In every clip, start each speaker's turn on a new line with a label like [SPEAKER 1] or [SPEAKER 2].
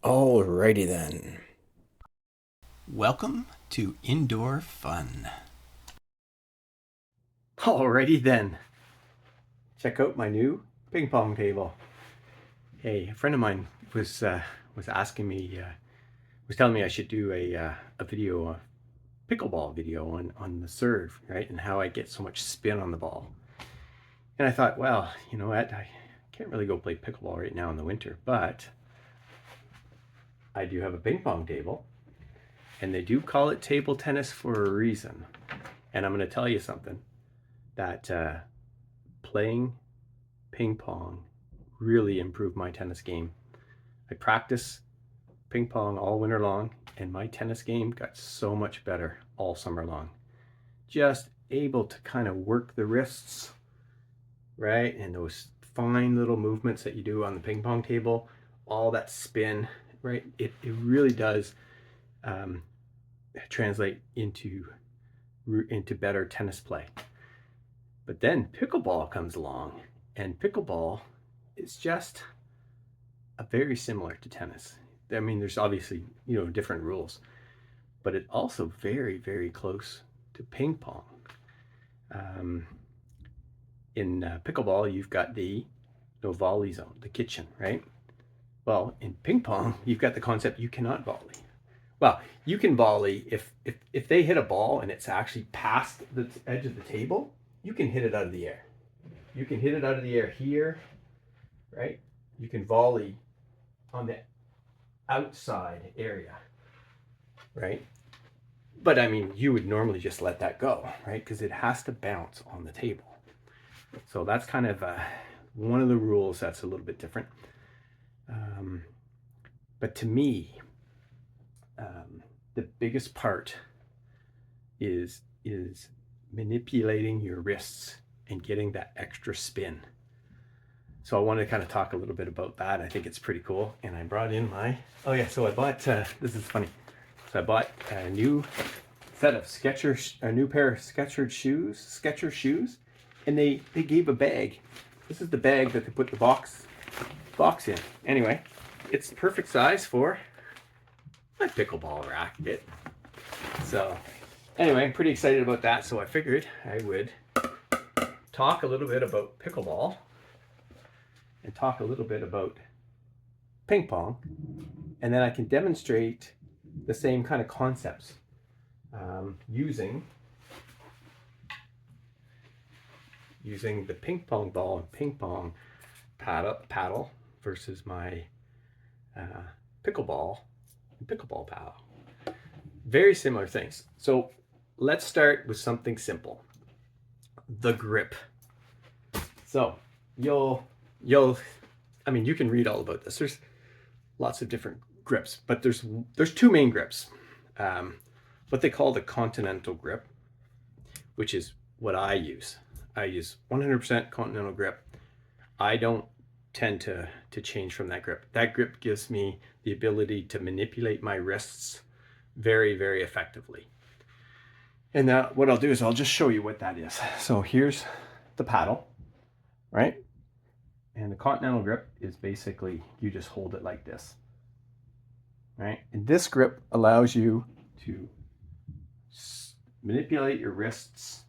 [SPEAKER 1] Alrighty then.
[SPEAKER 2] Welcome to Indoor Fun.
[SPEAKER 3] Alrighty then. Check out my new ping pong table. Hey, a friend of mine was asking me, was telling me I should do a video, a pickleball video on the serve, right, and how I get so much spin on the ball. And I thought, well, you know what, I can't really go play pickleball right now in the winter, but I do have a ping pong table, and they do call it table tennis for a reason. And I'm going to tell you something that playing ping pong really improved my tennis game. I practice ping pong all winter long, and my tennis game got so much better all summer long. Just able to kind of work the wrists, right? And those fine little movements that you do on the ping pong table, all that spin, right? It really does translate into better tennis play. But then pickleball comes along, and pickleball is just a very similar to tennis. I mean, there's obviously, different rules, but it's also very, very close to ping pong. In pickleball, you've got the no volley zone, the kitchen, right? Well, in ping pong, you've got the concept you cannot volley. Well, you can volley if they hit a ball and it's actually past the edge of the table, you can hit it out of the air. You can hit it out of the air here, right? You can volley on the outside area, right? But I mean, you would normally just let that go, right? Because it has to bounce on the table. So that's kind of one of the rules that's a little bit different. But to me, the biggest part is manipulating your wrists and getting that extra spin. So I wanted to kind of talk a little bit about that. I think it's pretty cool. And I brought in so I bought, this is funny. So I bought a new set of a new pair of Skechers shoes, and they gave a bag. This is the bag that they put the box in. Anyway, it's the perfect size for my pickleball racket. So anyway, I'm pretty excited about that. So I figured I would talk a little bit about pickleball and talk a little bit about ping pong, and then I can demonstrate the same kind of concepts using the ping pong ball and ping pong paddle versus my pickleball and pickleball paddle. Very similar things. So let's start with something simple. The grip. So you can read all about this. There's lots of different grips, but there's two main grips. What they call the continental grip, which is what I use. I use 100% continental grip. I don't tend to change from that grip. That grip gives me the ability to manipulate my wrists very, very effectively. And now what I'll do is I'll just show you what that is. So here's the paddle, right? And the continental grip is basically you just hold it like this, right? And this grip allows you to manipulate your wrists,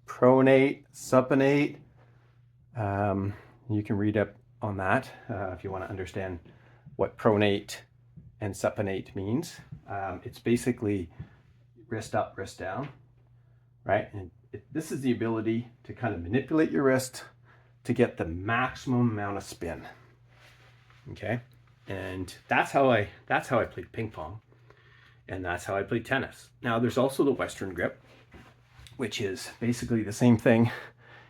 [SPEAKER 3] pronate, supinate. You can read up on that if you want to understand what pronate and supinate means. It's basically wrist up, wrist down, right? And this is the ability to kind of manipulate your wrist to get the maximum amount of spin. Okay, and that's how I played ping pong, and that's how I played tennis. Now there's also the Western grip, which is basically the same thing,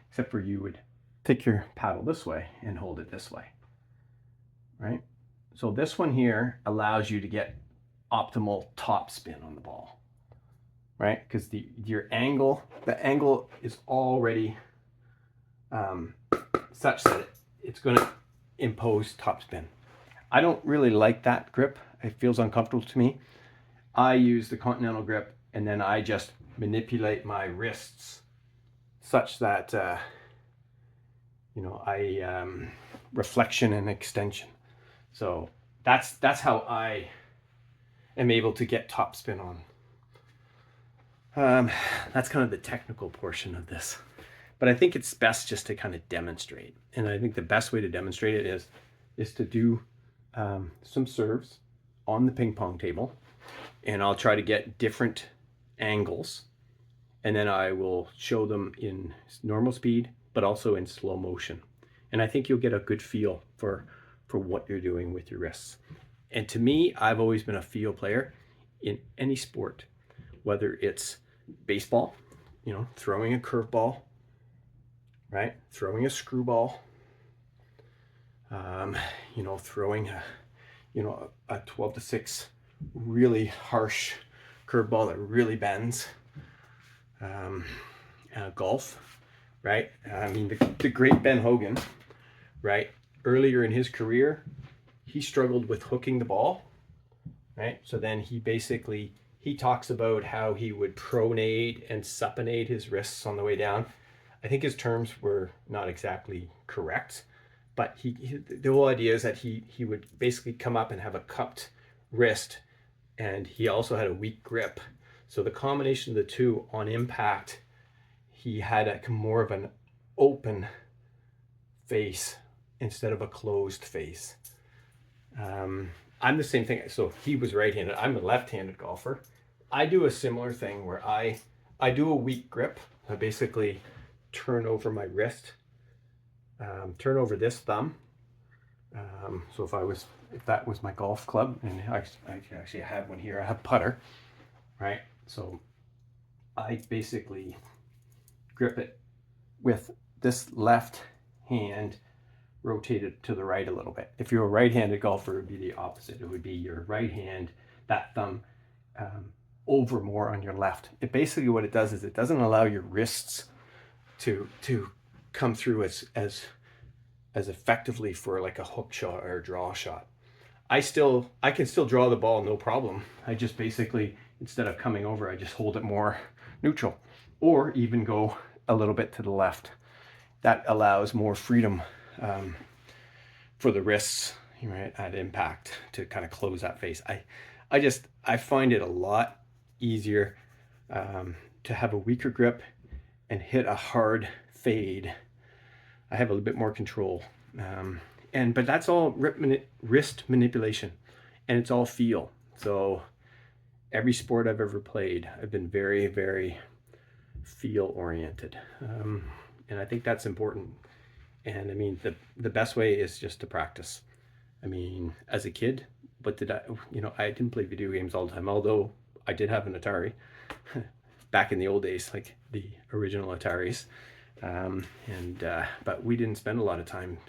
[SPEAKER 3] except for you would take your paddle this way and hold it this way, right? So this one here allows you to get optimal top spin on the ball, right? Because the angle is already such that it's going to impose top spin. I don't really like that grip. It feels uncomfortable to me. I use the continental grip, and then I just manipulate my wrists such that reflection and extension. So that's how I am able to get topspin on. That's kind of the technical portion of this. But I think it's best just to kind of demonstrate. And I think the best way to demonstrate it is to do some serves on the ping pong table. And I'll try to get different angles. And then I will show them in normal speed, but also in slow motion. And I think you'll get a good feel for what you're doing with your wrists. And to me, I've always been a feel player in any sport, whether it's baseball, throwing a curveball, right? Throwing a screwball, throwing a 12-6 really harsh curveball that really bends. Golf, right? I mean, the great Ben Hogan, right? Earlier in his career, he struggled with hooking the ball, right? So then he talks about how he would pronate and supinate his wrists on the way down. I think his terms were not exactly correct, but the whole idea is that he would basically come up and have a cupped wrist, and he also had a weak grip. So the combination of the two on impact, he had more of an open face instead of a closed face. I'm the same thing. So he was right-handed. I'm a left-handed golfer. I do a similar thing where I do a weak grip. I basically turn over my wrist, turn over this thumb. So if that was my golf club, and I actually had one here, I have putter, right? So I basically grip it with this left hand rotated to the right a little bit. If you're a right-handed golfer, it would be the opposite. It would be your right hand, that thumb over more on your left. It basically, what it does is it doesn't allow your wrists to come through as effectively for like a hook shot or a draw shot. I can still draw the ball, no problem. I just basically, instead of coming over, I just hold it more neutral, or even go a little bit to the left. That allows more freedom for the wrists, right, at impact to kind of close that face. I find it a lot easier to have a weaker grip and hit a hard fade. I have a little bit more control. But that's all wrist manipulation, and it's all feel. So every sport I've ever played, I've been very, very feel oriented. And I think that's important. And I mean, the best way is just to practice. I mean, as a kid, what did I didn't play video games all the time, although I did have an Atari back in the old days, like the original Ataris. But we didn't spend a lot of time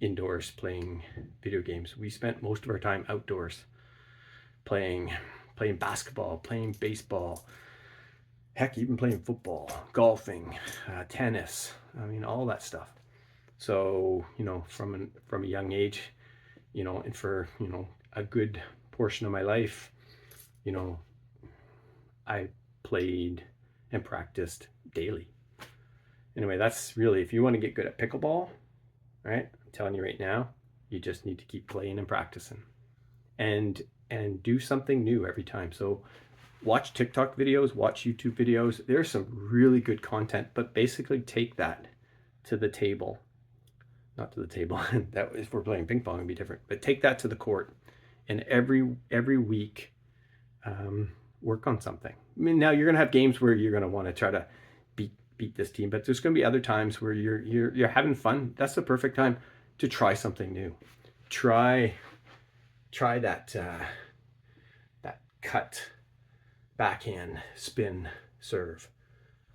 [SPEAKER 3] indoors playing video games. We spent most of our time outdoors playing basketball, playing baseball, heck, even playing football, golfing, tennis. I mean, all that stuff. So, from a young age, and for, a good portion of my life, I played and practiced daily. Anyway, that's really, if you want to get good at pickleball, right? I'm telling you right now, you just need to keep playing and practicing and do something new every time. So watch TikTok videos, watch YouTube videos. There's some really good content, but basically take that to the table. Not to the table. That if we're playing ping pong, it'd be different. But take that to the court, and every week, work on something. I mean, now you're gonna have games where you're gonna want to try to beat this team, but there's gonna be other times where you're having fun. That's the perfect time to try something new. Try that cut backhand spin serve.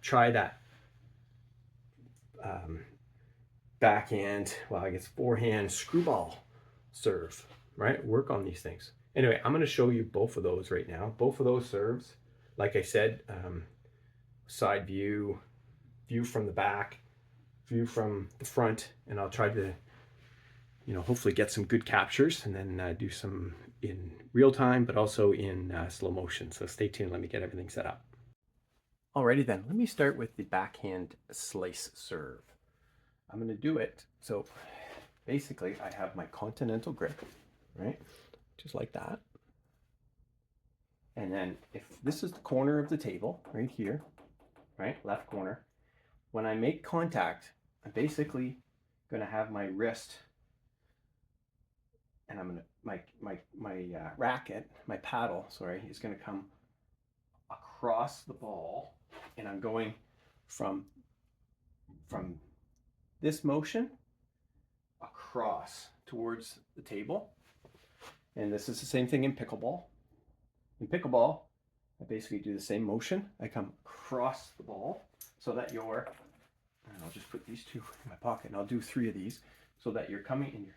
[SPEAKER 3] Try that backhand, forehand screwball serve, right? Work on these things. Anyway, I'm going to show you both of those right now. Both of those serves, like I said, side view, view from the back, view from the front, and I'll try to, hopefully get some good captures, and then do some in real time, but also in slow motion. So stay tuned. Let me get everything set up. Alrighty then, let me start with the backhand slice serve. I'm going to do it. So basically I have my continental grip, right? just like that. And then if this is the corner of the table, right here, right, left corner, when I make contact, I'm basically going to have my wrist, and I'm going to, my racket, my paddle, sorry, is going to come across the ball, and I'm going from this motion across towards the table. And this is the same thing in pickleball. In pickleball, I basically do the same motion. I come across the ball so that you're, and I'll just put these two in my pocket, and I'll do 3 of these, so that you're coming and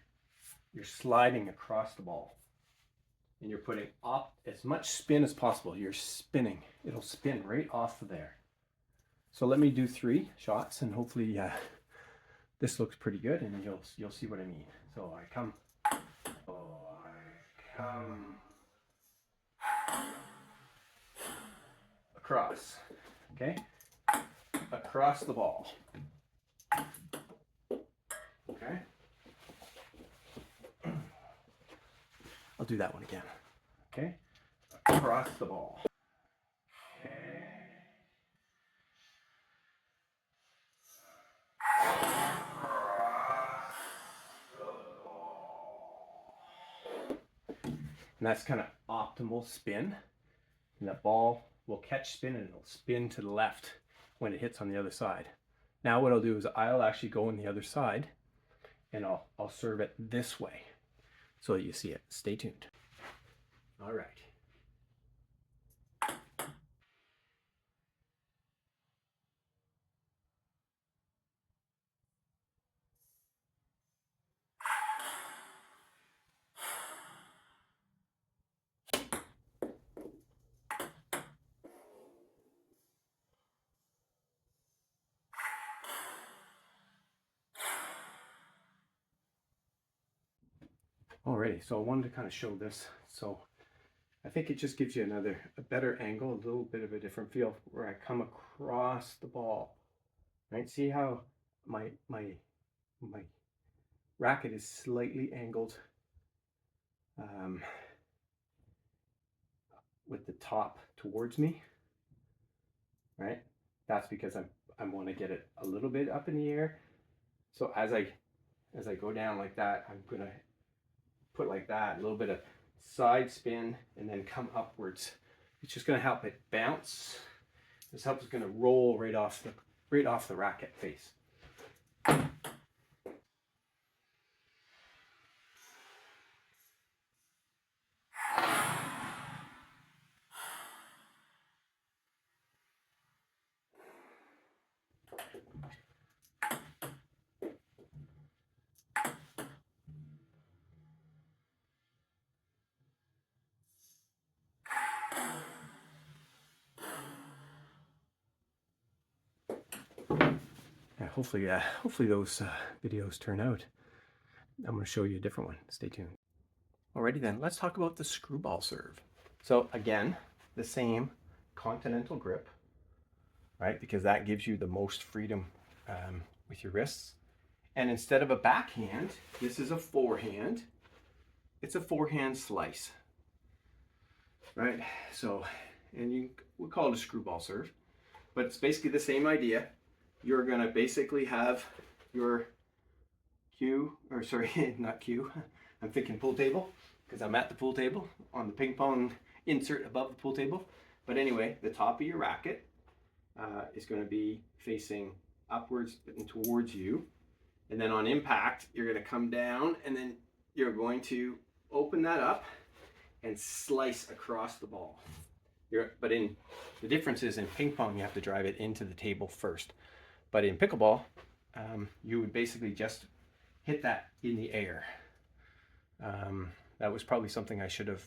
[SPEAKER 3] you're sliding across the ball. And you're putting up as much spin as possible. You're spinning. It'll spin right off of there. So let me do 3 shots, and hopefully this looks pretty good, and you'll see what I mean. So I come, across, okay? Across the ball. Okay? I'll do that one again. Okay? Across the ball. Okay. And that's kind of optimal spin. And that ball will catch spin and it'll spin to the left when it hits on the other side. Now what I'll do is I'll actually go on the other side, and I'll serve it this way so that you see it. Stay tuned. All right. Alrighty, so I wanted to kind of show this. So I think it just gives you a better angle, a little bit of a different feel where I come across the ball. Right? See how my racket is slightly angled with the top towards me, right? That's because I want to get it a little bit up in the air. So as I go down like that, I'm gonna put like that, a little bit of side spin, and then come upwards. It's just gonna help it bounce. This helps is gonna roll right off the racket face. Hopefully those videos turn out. I'm going to show you a different one. Stay tuned. Alrighty then, let's talk about the screwball serve. So again, the same continental grip, right? Because that gives you the most freedom with your wrists. And instead of a backhand, this is a forehand. It's a forehand slice, right? So, and we'll call it a screwball serve, but it's basically the same idea. You're gonna basically have your cue, or sorry, not cue, I'm thinking pool table, because I'm at the pool table on the ping pong insert above the pool table. But anyway, the top of your racket is going to be facing upwards and towards you. And then on impact, you're going to come down, and then you're going to open that up and slice across the ball. But the difference is in ping pong, you have to drive it into the table first. But in pickleball, you would basically just hit that in the air. That was probably something I should have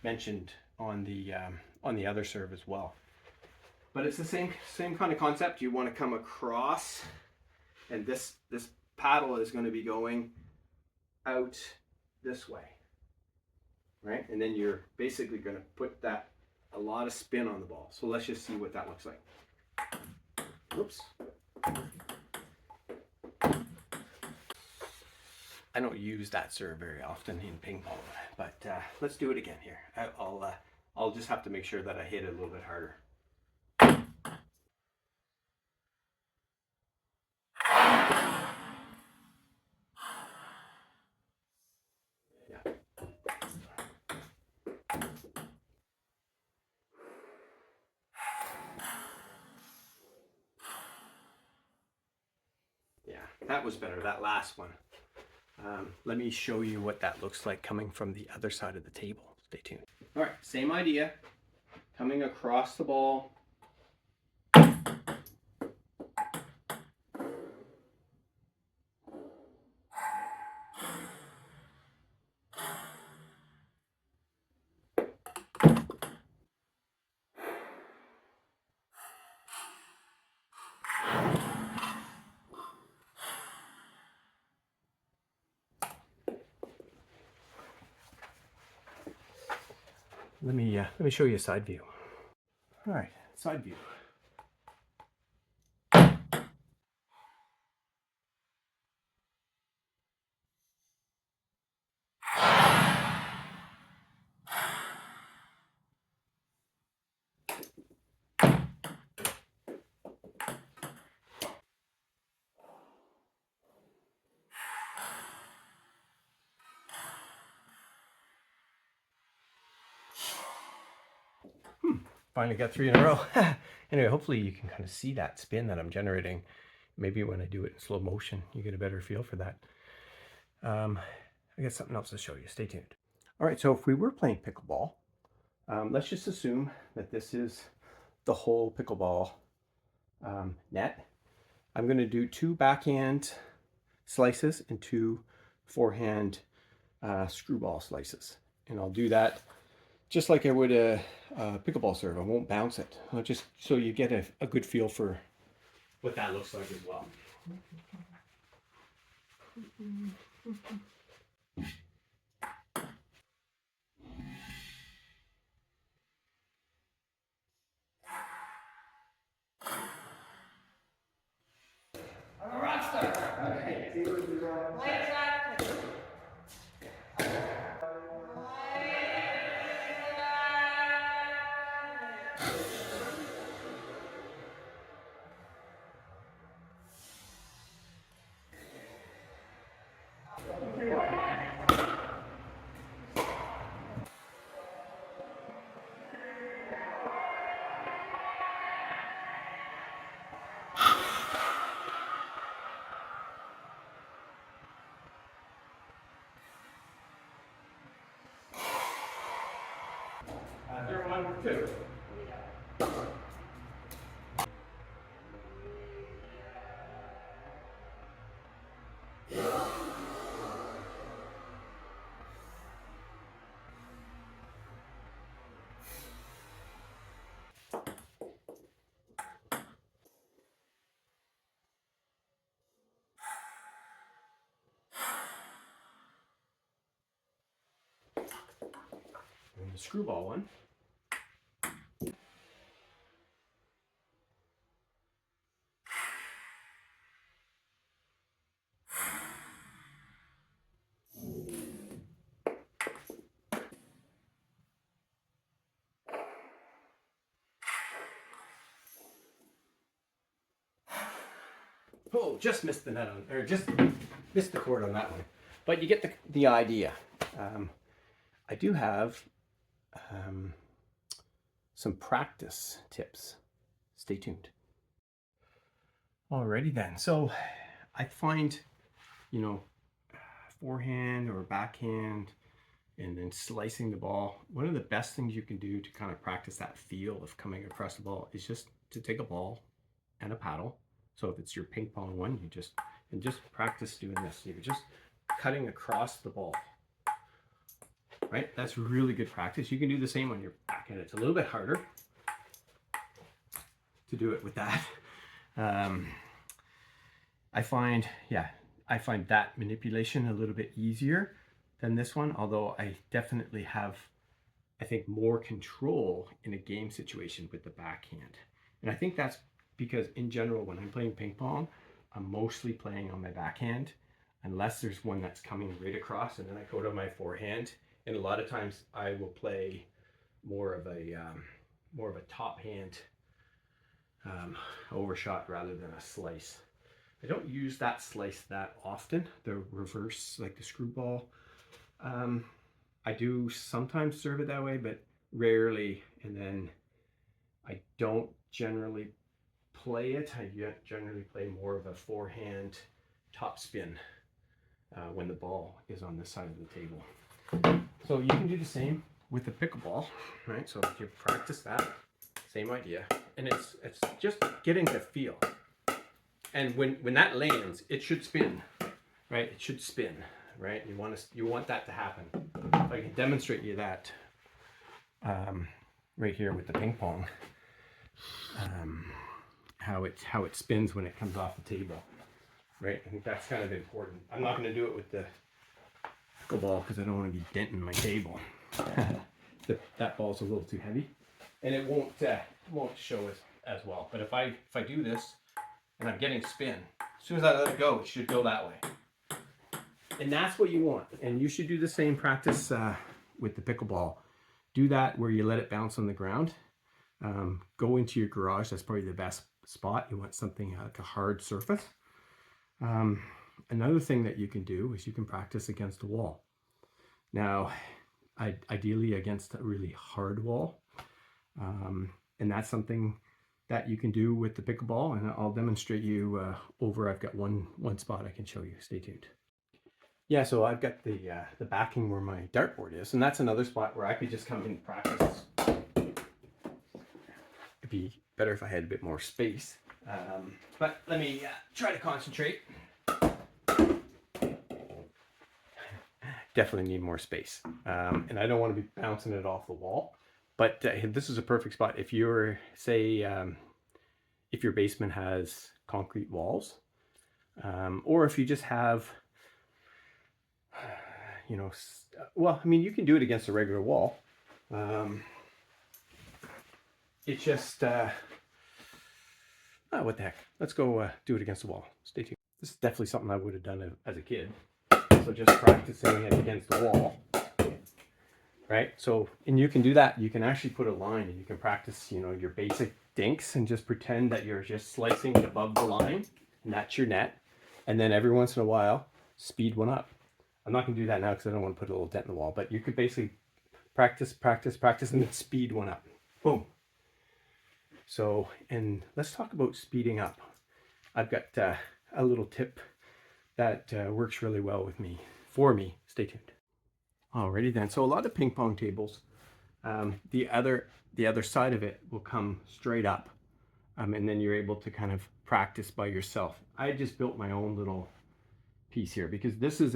[SPEAKER 3] mentioned on the other serve as well. But it's the same kind of concept. You want to come across, and this paddle is going to be going out this way, right? And then you're basically going to put a lot of spin on the ball. So let's just see what that looks like. Oops. I don't use that serve very often in ping pong, but let's do it again here. I'll just have to make sure that I hit it a little bit harder. Yeah. Yeah, that was better, that last one. Let me show you what that looks like coming from the other side of the table. Stay tuned. All right, same idea. Coming across the ball. Let me show you a side view. All right, side view. Finally got 3 in a row. Anyway, hopefully you can kind of see that spin that I'm generating. Maybe when I do it in slow motion, you get a better feel for that. I got something else to show you. Stay tuned. All right, so if we were playing pickleball, let's just assume that this is the whole pickleball net. I'm going to do 2 backhand slices and 2 forehand screwball slices. And I'll do that just like I would a pickleball serve. I won't bounce it. I'll just so you get a good feel for what that looks like as well. There, 1, 2. And the screwball one. Oh, just missed the net on, or just missed the cord on that one. But you get the idea. I do have some practice tips. Stay tuned. Alrighty then. So I find, you know, forehand or backhand and then slicing the ball, one of the best things you can do to kind of practice that feel of coming across the ball is just to take a ball and a paddle. So if it's your ping pong one, you just practice doing this. You're just cutting across the ball, right? That's really good practice. You can do the same on your backhand. It's a little bit harder to do it with that. I find that manipulation a little bit easier than this one, although I definitely have, I think, more control in a game situation with the backhand. And I think that's because in general, when I'm playing ping pong, I'm mostly playing on my backhand. unless there's one that's coming right across, and then I go to my forehand. And a lot of times I will play more of a top hand overshot rather than a slice. I don't use that slice that often, the reverse, like the screwball. I do sometimes serve it that way, but rarely. And then I don't generally play it. I generally play more of a forehand top spin when the ball is on this side of the table. So you can do the same with the pickleball, right? So if you practice that, same idea. And it's just getting the feel. And when that lands, it should spin, right? It should spin, right? You want that to happen. If I can demonstrate you that right here with the ping pong, how it spins when it comes off the table, right? I think that's kind of important. I'm not going to do it with the pickleball because I don't want to be denting my table. That ball's a little too heavy, and it won't show as well. But if I do this and I'm getting spin, as soon as I let it go, it should go that way. And that's what you want. And you should do the same practice with the pickleball. Do that where you let it bounce on the ground. Go into your garage. That's probably the best spot. You want something like a hard surface. Another thing that you can do is you can practice against a wall. Now, ideally against a really hard wall. And that's something that you can do with the pickleball, and I'll demonstrate you I've got one spot I can show you. Stay tuned. Yeah, so I've got the backing where my dartboard is, and that's another spot where I could just come in and practice. It'd be better if I had a bit more space, but let me try to concentrate. Definitely need more space, and I don't want to be bouncing it off the wall. But this is a perfect spot if you're, say, if your basement has concrete walls, or if you just have, well, I mean, you can do it against a regular wall. It's just, what the heck? Let's go do it against the wall. Stay tuned. This is definitely something I would have done as a kid. So just practicing it against the wall. Right, so, and you can do that. You can actually put a line and you can practice, your basic dinks and just pretend that you're just slicing above the line and that's your net. And then every once in a while, speed one up. I'm not going to do that now because I don't want to put a little dent in the wall, but you could basically practice, and then speed one up. Boom. So, and let's talk about speeding up. I've got a little tip that works really well for me. Stay tuned. Alrighty then. So a lot of ping pong tables, the other side of it will come straight up, and then you're able to kind of practice by yourself. I just built my own little piece here because this is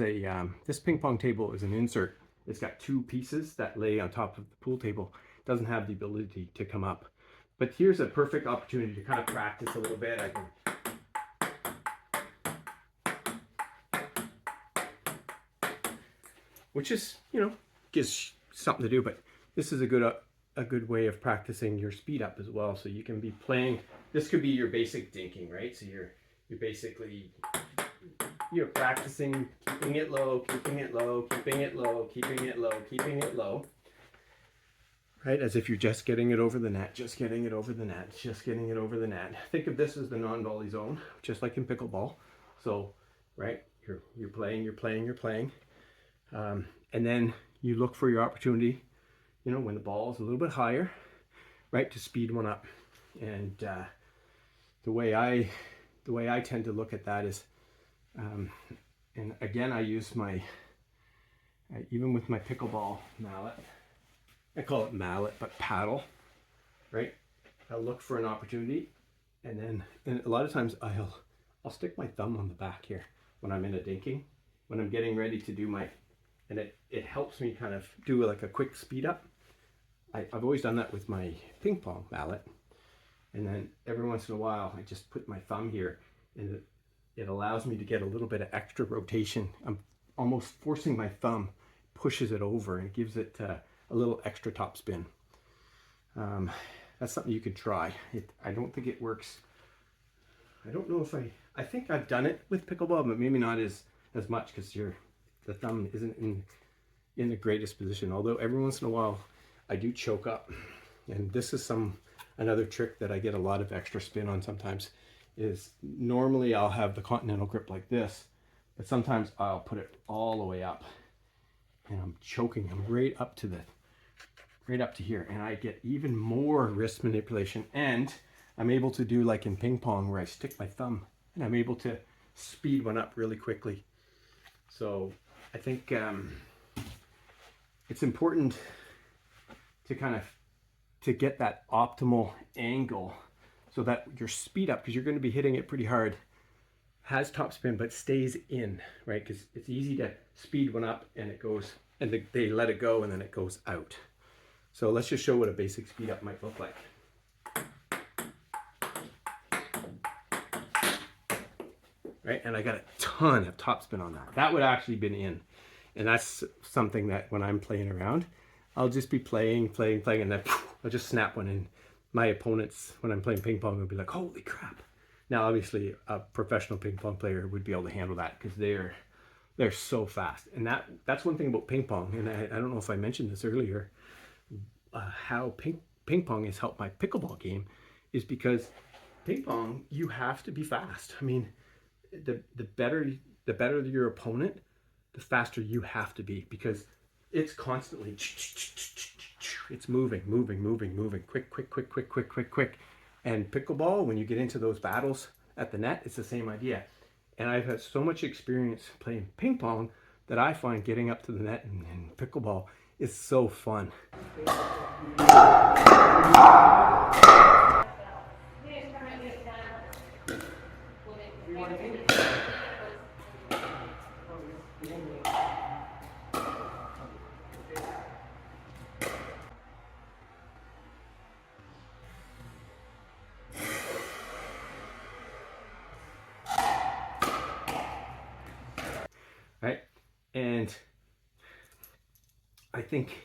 [SPEAKER 3] this ping pong table is an insert. It's got two pieces that lay on top of the pool table. It doesn't have the ability to come up, but here's a perfect opportunity to kind of practice a little bit. I can. Which is, gives something to do, but this is a good way of practicing your speed up as well. So you can be playing, this could be your basic dinking, right? So you're basically, you're practicing keeping it low, keeping it low, keeping it low, keeping it low, keeping it low, right? As if you're just getting it over the net, just getting it over the net, just getting it over the net. Think of this as the non-volley zone, just like in pickleball. So, right, you're playing. And then you look for your opportunity, when the ball is a little bit higher, right, to speed one up. And the way I tend to look at that is, and again, I use even with my pickleball mallet, I call it mallet, but paddle, right? I'll look for an opportunity, and a lot of times I'll stick my thumb on the back here when I'm in a dinking, when I'm getting ready to do and it helps me kind of do like a quick speed up. I've always done that with my ping pong mallet. And then every once in a while, I just put my thumb here and it allows me to get a little bit of extra rotation. I'm almost forcing my thumb, pushes it over and gives it a little extra top spin. That's something you could try. I don't think it works. I don't know if I think I've done it with pickleball, but maybe not as as much because the thumb isn't in the greatest position. Although every once in a while I do choke up, and this is another trick that I get a lot of extra spin on sometimes. Is normally I'll have the continental grip like this, but sometimes I'll put it all the way up, and I'm choking him right up to here, and I get even more wrist manipulation, and I'm able to do like in ping pong where I stick my thumb and I'm able to speed one up really quickly. So I think it's important to get that optimal angle so that your speed up, because you're going to be hitting it pretty hard, has top spin but stays in, right? Because it's easy to speed one up and it goes, and they let it go and then it goes out. So let's just show what a basic speed up might look like. Right, and I got a ton of topspin on that. That would actually been in. And that's something that when I'm playing around, I'll just be playing, and then I'll just snap one in. My opponents, when I'm playing ping pong, will be like, holy crap. Now, obviously, a professional ping pong player would be able to handle that because they're so fast. And that's one thing about ping pong, and I don't know if I mentioned this earlier, how ping pong has helped my pickleball game is because ping pong, you have to be fast. I mean, the better your opponent, the faster you have to be, because it's constantly, it's moving, quick. And pickleball, when you get into those battles at the net, it's the same idea. And I've had so much experience playing ping pong that I find getting up to the net in pickleball is so fun. Right? And I think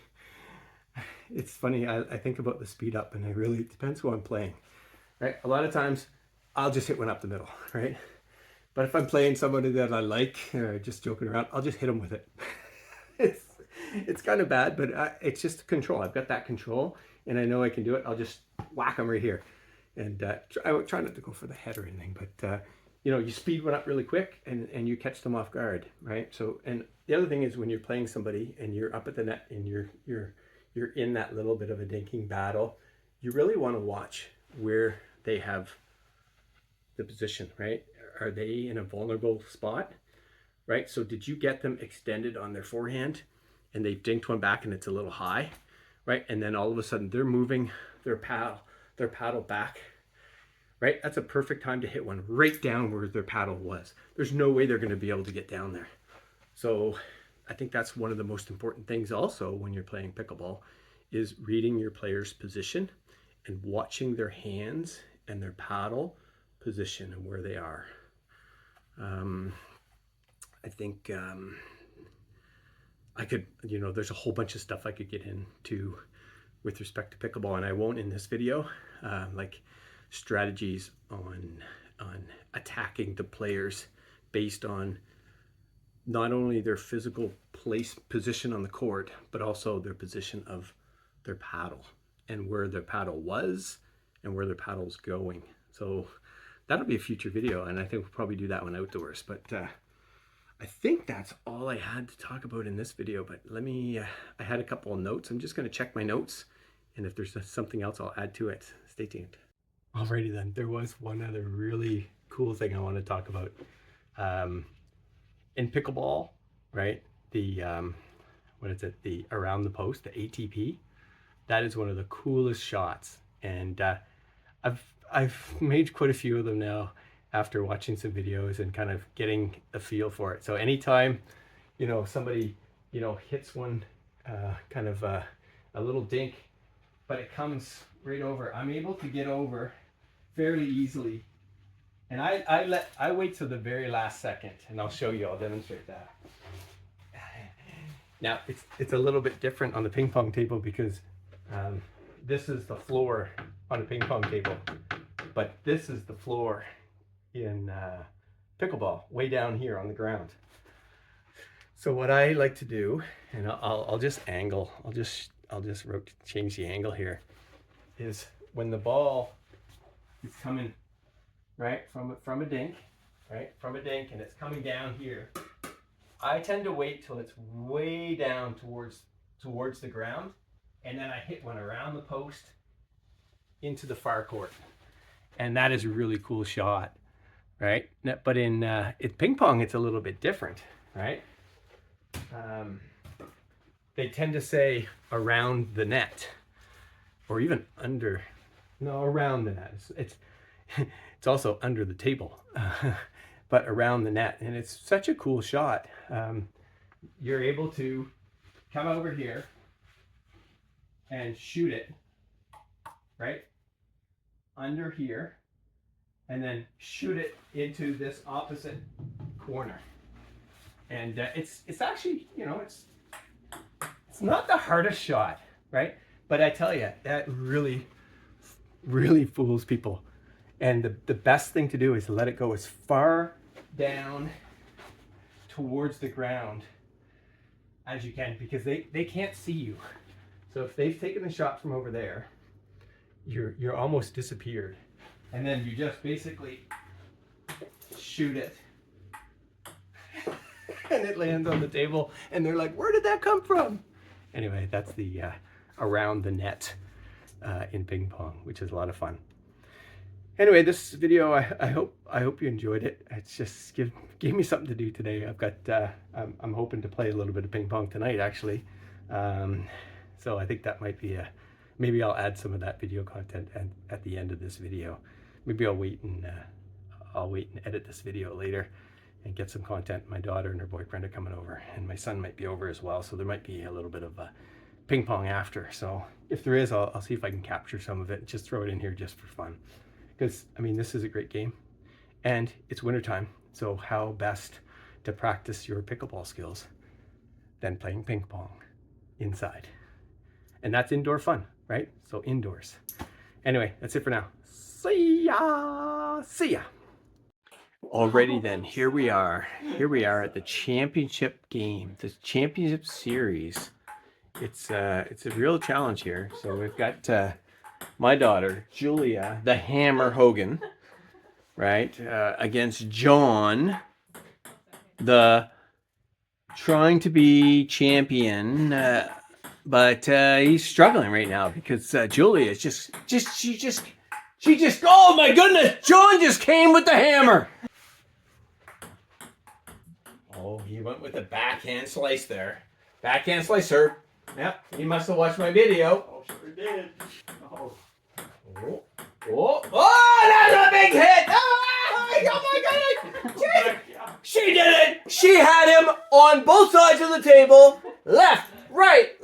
[SPEAKER 3] it's funny, I think about the speed up, and it really depends who I'm playing, right? A lot of times I'll just hit one up the middle, right? But if I'm playing somebody that I like, or just joking around, I'll just hit them with it. It's kind of bad, but it's just control. I've got that control, and I know I can do it. I'll just whack them right here. And I would try not to go for the head or anything, but you know, you speed one up really quick and you catch them off guard, right? So, and the other thing is when you're playing somebody and you're up at the net and you're in that little bit of a dinking battle, you really want to watch where they have the position, right? Are they in a vulnerable spot, right? So did you get them extended on their forehand and they've dinked one back and it's a little high, right? And then all of a sudden they're moving their paddle back, right? That's a perfect time to hit one right down where their paddle was. There's no way they're going to be able to get down there. So I think that's one of the most important things also when you're playing pickleball is reading your player's position and watching their hands and their paddle position and where they are. I think I could, you know, there's a whole bunch of stuff I could get into with respect to pickleball, and I won't in this video, like strategies on attacking the players based on not only their physical position on the court, but also their position of their paddle and where their paddle was and where their paddle's going. So that'll be a future video, and I think we'll probably do that one outdoors. But I think that's all I had to talk about in this video. But let me, I had a couple of notes. I'm just going to check my notes, and if there's something else, I'll add to it. Stay tuned. Alrighty then, there was one other really cool thing I want to talk about. In pickleball, right, the, what is it, the around the post, the ATP, that is one of the coolest shots. And I've made quite a few of them now after watching some videos and kind of getting a feel for it. So anytime, you know, somebody, you know, hits one kind of a little dink, but it comes right over, I'm able to get over fairly easily. And I wait till the very last second, and I'll show you, I'll demonstrate that. Now it's a little bit different on the ping pong table because this is the floor on a ping pong table, but this is the floor in pickleball, way down here on the ground. So what I like to do, and I'll just angle, change the angle here, is when the ball is coming right from a dink, and it's coming down here, I tend to wait till it's way down towards the ground, and then I hit one around the post into the far court, and that is a really cool shot, right? But in ping pong, it's a little bit different, right? They tend to say around the net, or even under. No, around the net. It's also under the table, but around the net, and it's such a cool shot. You're able to come over here and shoot it right under here, and then shoot it into this opposite corner. And it's actually, you know, it's not the hardest shot, right? But I tell you, that really fools people. And the best thing to do is let it go as far down towards the ground as you can, because they can't see you. So if they've taken the shot from over there, you're almost disappeared. And then you just basically shoot it. And it lands on the table, and they're like, where did that come from? Anyway, that's the around the net in ping pong, which is a lot of fun. Anyway, this video, I hope you enjoyed it. It's just gave me something to do today. I've got I'm hoping to play a little bit of ping pong tonight, actually. So I think that might be maybe I'll add some of that video content at the end of this video. Maybe I'll wait and edit this video later and get some content. My daughter and her boyfriend are coming over, and my son might be over as well, so there might be a little bit of ping pong after. So if there is, I'll see if I can capture some of it and just throw it in here just for fun. Because, I mean, this is a great game, and it's wintertime, so how best to practice your pickleball skills than playing ping pong inside? And that's indoor fun, right? So indoors. Anyway, that's it for now. See ya! See ya! Alrighty then, here we are at the championship game, the championship series. It's a real challenge here. So we've got my daughter Julia, the Hammer Hogan, right, against John, the trying to be champion, but he's struggling right now because Julia is just oh my goodness, John just came with the hammer. Oh, he went with a backhand slice there. Backhand slice, sir. Yep, he must have watched my video.
[SPEAKER 4] Oh, sure did. Oh.
[SPEAKER 3] That's a big hit! Oh my goodness! She did it! She had him on both sides of the table. Left, right.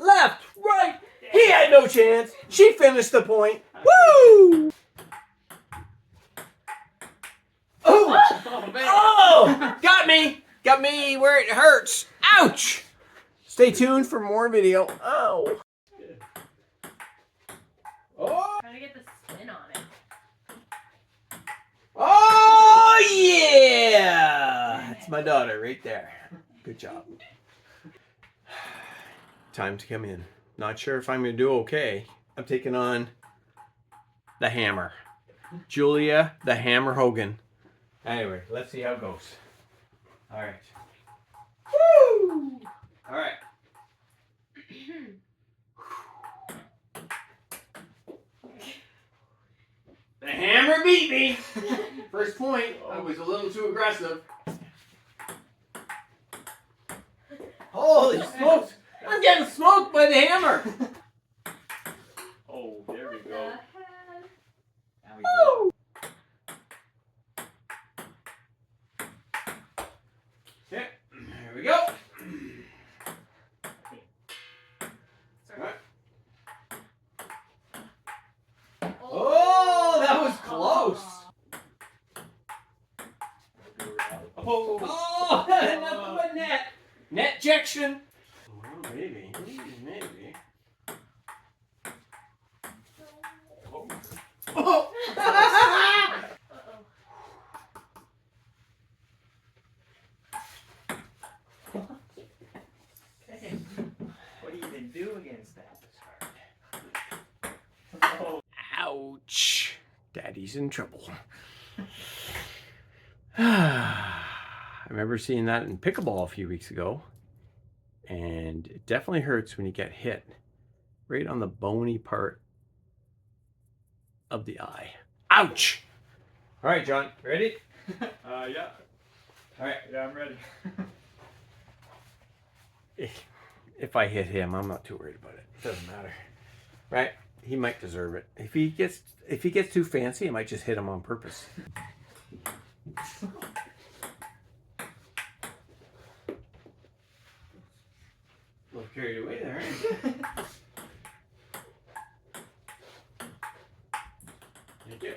[SPEAKER 3] He had no chance. She finished the point. Woo! Oh! Got me where it hurts. Ouch! Stay tuned for more video. Oh! Oh!
[SPEAKER 5] Trying to get the spin on it.
[SPEAKER 3] Oh yeah! That's my daughter right there. Good job. Time to come in. Not sure if I'm gonna do okay. I'm taking on the Hammer. Julia, the Hammer Hogan. Anyway, let's see how it goes. Alright. Woo! Alright. The Hammer beat me. First point, I was a little too aggressive. Holy smokes! I'm getting smoked by the Hammer.
[SPEAKER 4] Oh, there we go.
[SPEAKER 3] Woo! Okay, here we go. Alright. Oh, that was close. Oh, nothing but net. Net ejection. Well, maybe. Oh. Ouch. Daddy's in trouble. I remember seeing that in Pickleball a few weeks ago. And it definitely hurts when you get hit right on the bony part of the eye. Ouch! All right, John, ready?
[SPEAKER 4] Yeah.
[SPEAKER 3] All right.
[SPEAKER 4] Yeah, I'm ready.
[SPEAKER 3] If I hit him, I'm not too worried about it. It doesn't matter. Right? He might deserve it. If he gets too fancy, I might just hit him on purpose. A little carried away there, eh? Thank you.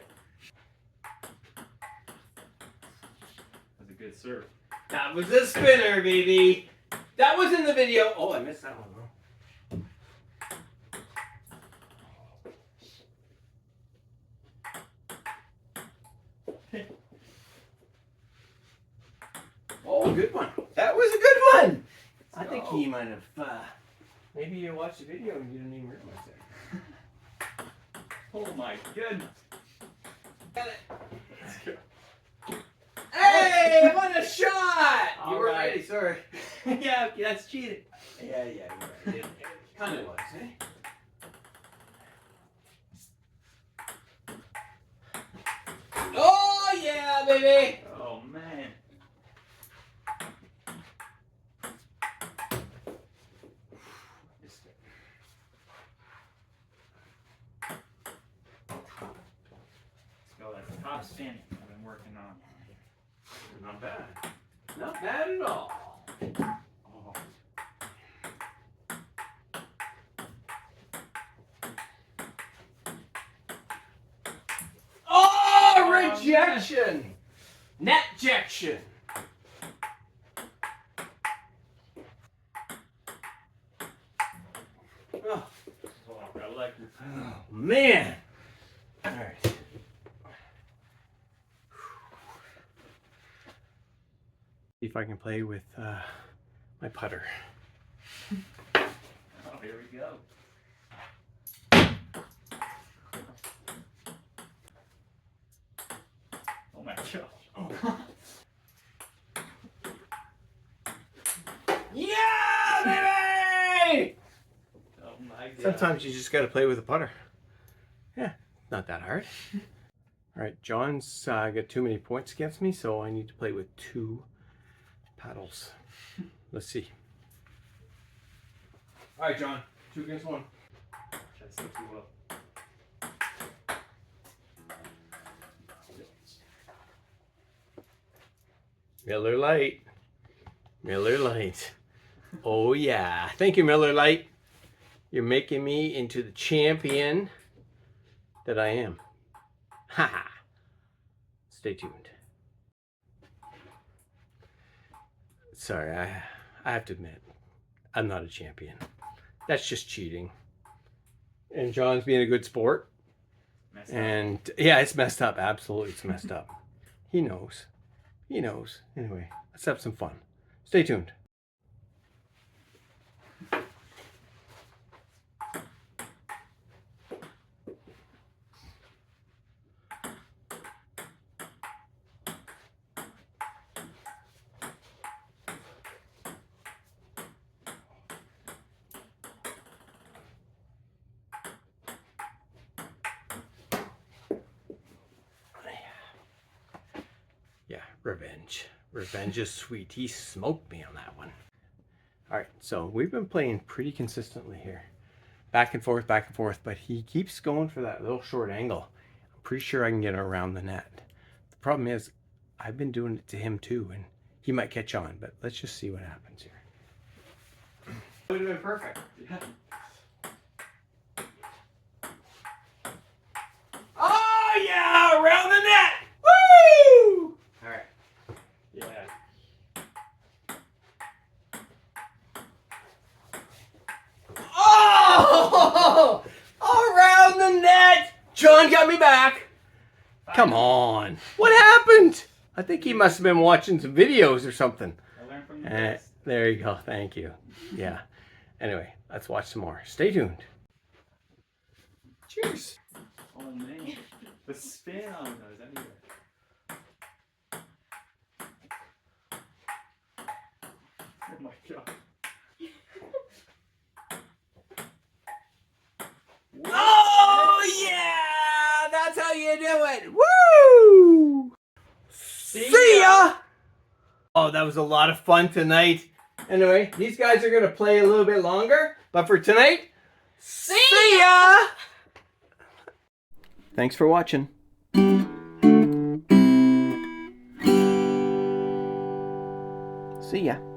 [SPEAKER 4] That's a good serve.
[SPEAKER 3] That was a spinner, baby. That was in the video. Oh, I missed that one, though. Oh, good one. That was a good one. I think he might have. Maybe you watched the video and you didn't even realize it.
[SPEAKER 4] Oh my goodness.
[SPEAKER 3] Got it.
[SPEAKER 4] Let's go.
[SPEAKER 3] Hey, what a shot! You
[SPEAKER 4] All
[SPEAKER 3] were
[SPEAKER 4] right.
[SPEAKER 3] ready, sorry. Yeah, that's cheating. Yeah, you're right. It kind of was, eh? Oh, yeah, baby!
[SPEAKER 4] Oh man. Let's go. That's top spinning I've been working on.
[SPEAKER 3] Not bad. Not bad at all.
[SPEAKER 4] Oh.
[SPEAKER 3] Oh, rejection! Netjection! Oh,
[SPEAKER 4] Oh, I like your
[SPEAKER 3] man! Alright. See if I can play with my putter.
[SPEAKER 4] Oh, here we go. Oh my gosh. Oh.
[SPEAKER 3] Yeah, baby!
[SPEAKER 4] Oh my god.
[SPEAKER 3] Sometimes you just got to play with a putter. Yeah, not that hard. All right, John's got too many points against me, so I need to play with 2 paddles. Let's see. All right, John, 2 against 1.
[SPEAKER 4] Try to set you up.
[SPEAKER 3] Miller Lite. Miller Lite. Oh, yeah. Thank you, Miller Lite. You're making me into the champion that I am. Ha ha. Stay tuned. Sorry, I have to admit, I'm not a champion. That's just cheating. And John's being a good sport.
[SPEAKER 4] Messed up.
[SPEAKER 3] And yeah, it's messed up. Absolutely, it's messed up. He knows. He knows. Anyway, let's have some fun. Stay tuned. Yeah, revenge. Revenge is sweet. He smoked me on that one. All right, so we've been playing pretty consistently here. Back and forth, but he keeps going for that little short angle. I'm pretty sure I can get around the net. The problem is, I've been doing it to him too, and he might catch on, but let's just see what happens here. Would have been perfect.
[SPEAKER 4] Yeah.
[SPEAKER 3] Oh yeah, around the net! Woo! All right.
[SPEAKER 4] Yeah.
[SPEAKER 3] Oh! Around the net! John got me back. Come on. What happened? I think he must have been watching some videos or something.
[SPEAKER 4] I learned from the best.
[SPEAKER 3] There you go. Thank you. Yeah. Anyway, let's watch some more. Stay tuned. Cheers.
[SPEAKER 4] Oh man. The spin on those anyway. Oh my god.
[SPEAKER 1] Oh yeah! That's how you do it! Woo! See ya!
[SPEAKER 3] Oh, that was a lot of fun tonight. Anyway, these guys are gonna play a little bit longer, but for tonight,
[SPEAKER 1] See ya!
[SPEAKER 3] thanks for watching. See ya.